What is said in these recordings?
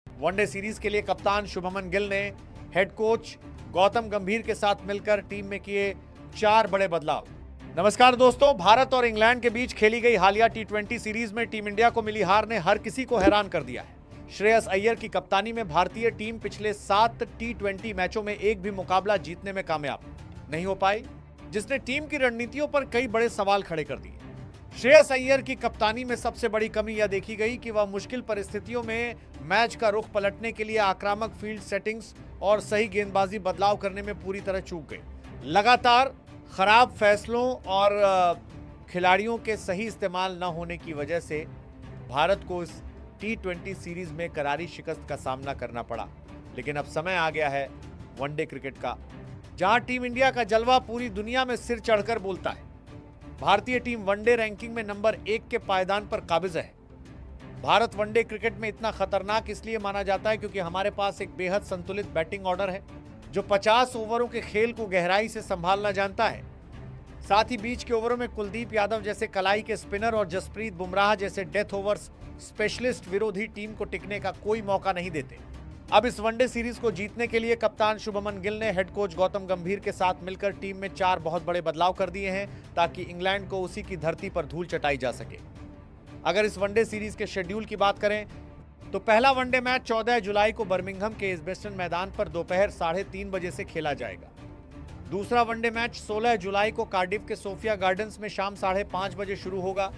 One day series के लिए कप्तान शुभमन गिल ने हेड कोच गौतम गंभीर के साथ मिलकर टीम में किए 4 बड़े बदलाव। नमस्कार दोस्तों, भारत और इंग्लैंड के बीच खेली गई हालिया टी20 सीरीज में टीम इंडिया को मिली हार ने हर किसी को हैरान कर दिया है। श्रेयस अय्यर की कप्तानी में भारतीय टीम पिछले 7 टी20 मैचों में एक भी मुकाबला जीतने में कामयाब नहीं हो पाई, जिसने टीम की रणनीतियों पर कई बड़े सवाल खड़े कर दिए। श्रेयस अय्यर की कप्तानी में सबसे बड़ी कमी यह देखी गई कि वह मुश्किल परिस्थितियों में मैच का रुख पलटने के लिए आक्रामक फील्ड सेटिंग्स और सही गेंदबाजी बदलाव करने में पूरी तरह चूक गई। लगातार खराब फैसलों और खिलाड़ियों के सही इस्तेमाल न होने की वजह से भारत को इस टी20 सीरीज में करारी शिकस्त का सामना करना पड़ा। लेकिन अब समय आ गया है वनडे क्रिकेट का, जहां टीम इंडिया का जलवा पूरी दुनिया में सिर चढ़कर बोलता है। भारतीय टीम वनडे रैंकिंग में नंबर 1 के पायदान पर काबिज है। भारत वनडे क्रिकेट में इतना खतरनाक इसलिए माना जाता है क्योंकि हमारे पास एक बेहद संतुलित बैटिंग ऑर्डर है जो 50 ओवरों के खेल को गहराई से संभालना जानता है। साथ ही बीच के ओवरों में कुलदीप यादव जैसे कलाई के स्पिनर और जसप्रीत बुमराह जैसे डेथ ओवर्स स्पेशलिस्ट विरोधी टीम को टिकने का कोई मौका नहीं देते। अब इस वनडे सीरीज को जीतने के लिए कप्तान शुभमन गिल ने हेड कोच गौतम गंभीर के साथ मिलकर टीम में 4 बहुत बड़े बदलाव कर दिए हैं ताकि इंग्लैंड को उसी की धरती पर धूल चटाई जा सके। अगर इस वनडे सीरीज के शेड्यूल की बात करें तो पहला वनडे मैच 14 जुलाई को बर्मिंघम के एजबेस्टन मैदान पर दोपहर 3:30 बजे से खेला जाएगा। दूसरा वनडे मैच 16 जुलाई को कार्डिफ के सोफिया गार्डन्स में शाम 5:30 बजे शुरू होगा।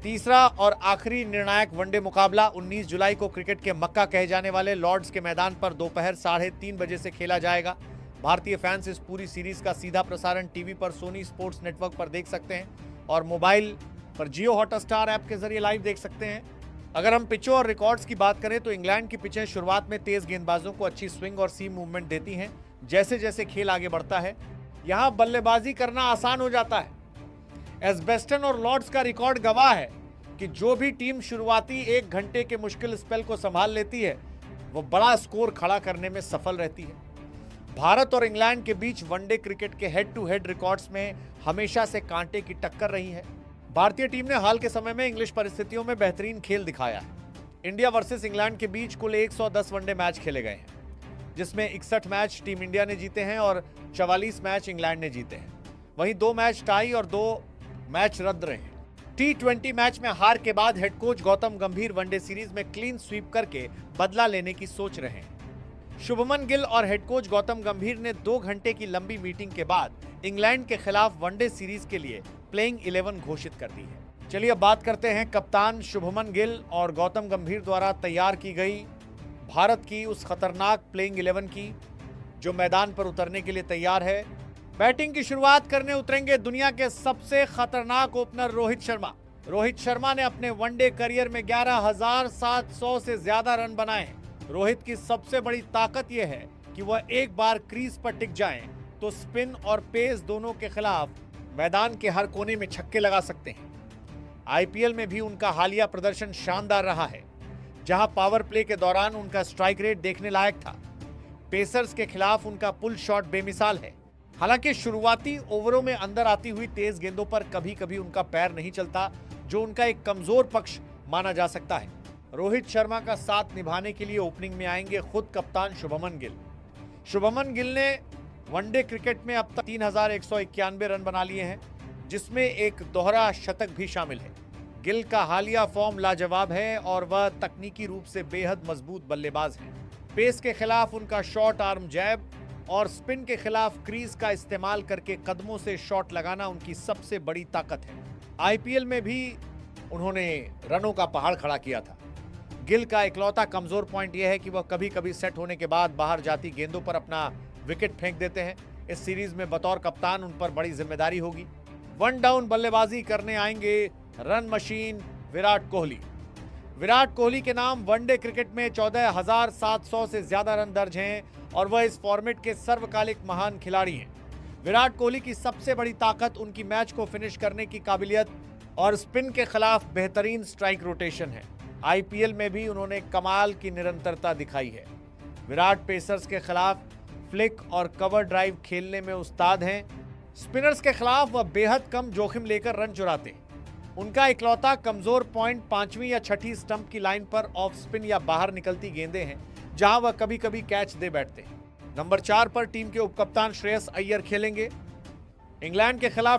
तीसरा और आखिरी निर्णायक वनडे मुकाबला 19 जुलाई को क्रिकेट के मक्का कहे जाने वाले लॉर्ड्स के मैदान पर दोपहर 3:30 बजे से खेला जाएगा। भारतीय फैंस इस पूरी सीरीज का सीधा प्रसारण टीवी पर सोनी स्पोर्ट्स नेटवर्क पर देख सकते हैं और मोबाइल पर जियो हॉटस्टार ऐप के जरिए लाइव देख सकते हैं। अगर हम पिचों और रिकॉर्ड्स की बात करें तो इंग्लैंड की पिचें शुरुआत में तेज गेंदबाजों को अच्छी स्विंग और सीम मूवमेंट देती हैं। जैसे जैसे खेल आगे बढ़ता है यहाँ बल्लेबाजी करना आसान हो जाता है। एजबेस्टन और लॉर्ड्स का रिकॉर्ड गवाह है कि जो भी टीम शुरुआती 1 घंटे के मुश्किल स्पेल को संभाल लेती है वो बड़ा स्कोर खड़ा करने में सफल रहती है। भारत और इंग्लैंड के बीच वनडे क्रिकेट के हेड टू हेड रिकॉर्ड्स में हमेशा से कांटे की टक्कर रही है। भारतीय टीम ने हाल के समय में इंग्लिश परिस्थितियों में बेहतरीन खेल दिखाया है। इंडिया वर्सेस इंग्लैंड के बीच कुल 110 वनडे मैच खेले गए हैं, जिसमें 61 मैच टीम इंडिया ने जीते हैं और 44 मैच इंग्लैंड ने जीते हैं। वहीं 2 मैच टाई और 2 मैच रद्द रहे हैं। टी20 मैच में हार के बाद हेड कोच गौतम गंभीर वनडे सीरीज में क्लीन स्वीप करके बदला लेने की सोच रहे हैं। शुभमन गिल और हेड कोच गौतम गंभीर ने 2 घंटे की लंबी मीटिंग के बाद इंग्लैंड के खिलाफ वनडे सीरीज के लिए प्लेइंग 11 घोषित कर दी है। चलिए अब बात करते हैं कप्तान शुभमन गिल और गौतम गंभीर द्वारा तैयार की गई भारत की उस खतरनाक प्लेइंग 11 की जो मैदान पर उतरने के लिए तैयार है। बैटिंग की शुरुआत करने उतरेंगे दुनिया के सबसे खतरनाक ओपनर रोहित शर्मा। रोहित शर्मा ने अपने वनडे करियर में 11,700 से ज्यादा रन बनाए हैं। रोहित की सबसे बड़ी ताकत यह है कि वह एक बार क्रीज पर टिक जाएं तो स्पिन और पेस दोनों के खिलाफ मैदान के हर कोने में छक्के लगा सकते हैं। आईपीएल में भी उनका हालिया प्रदर्शन शानदार रहा है, जहां पावर प्ले के दौरान उनका स्ट्राइक रेट देखने लायक था। पेसर्स के खिलाफ उनका पुल शॉट बेमिसाल है। हालांकि शुरुआती ओवरों में अंदर आती हुई तेज गेंदों पर कभी कभी उनका पैर नहीं चलता, जो उनका एक कमजोर पक्ष माना जा सकता है। रोहित शर्मा का साथ निभाने के लिए ओपनिंग में आएंगे खुद कप्तान शुभमन गिल। शुभमन गिल ने वनडे क्रिकेट में अब तक 3,191 रन बना लिए हैं, जिसमें एक दोहरा शतक भी शामिल है। गिल का हालिया फॉर्म लाजवाब है और वह तकनीकी रूप से बेहद मजबूत बल्लेबाज हैं। पेस के खिलाफ उनका शॉर्ट आर्म जैब और स्पिन के खिलाफ क्रीज का इस्तेमाल करके कदमों से शॉट लगाना उनकी सबसे बड़ी ताकत है। आईपीएल में भी उन्होंने रनों का पहाड़ खड़ा किया था। गिल का इकलौता कमजोर पॉइंट यह है कि वह कभी कभी सेट होने के बाद बाहर जाती गेंदों पर अपना विकेट फेंक देते हैं। इस सीरीज में बतौर कप्तान उन पर बड़ी जिम्मेदारी होगी। वन डाउन बल्लेबाजी करने आएंगे रन मशीन विराट कोहली। विराट कोहली के नाम वनडे क्रिकेट में 14,700 से ज्यादा रन दर्ज हैं और वह इस फॉर्मेट के सर्वकालिक महान खिलाड़ी हैं। विराट कोहली की सबसे बड़ी ताकत उनकी मैच को फिनिश करने की काबिलियत और स्पिन के खिलाफ बेहतरीन स्ट्राइक रोटेशन है। आईपीएल में भी उन्होंने कमाल की निरंतरता दिखाई है। विराट पेसर्स के खिलाफ फ्लिक और कवर ड्राइव खेलने में उस्ताद हैं। स्पिनर्स के खिलाफ वह बेहद कम जोखिम लेकर रन चुराते हैं। उनका इकलौता कमजोर पॉइंट 5वीं या 6ठी स्टंप की लाइन पर ऑफ स्पिन या बाहर निकलती गेंदें हैं, जहां वह कभी कभी कैच दे बैठते हैं। नंबर 4 पर टीम के उपकप्तान श्रेयस अय्यर खेलेंगे। इंग्लैंड के खिलाफ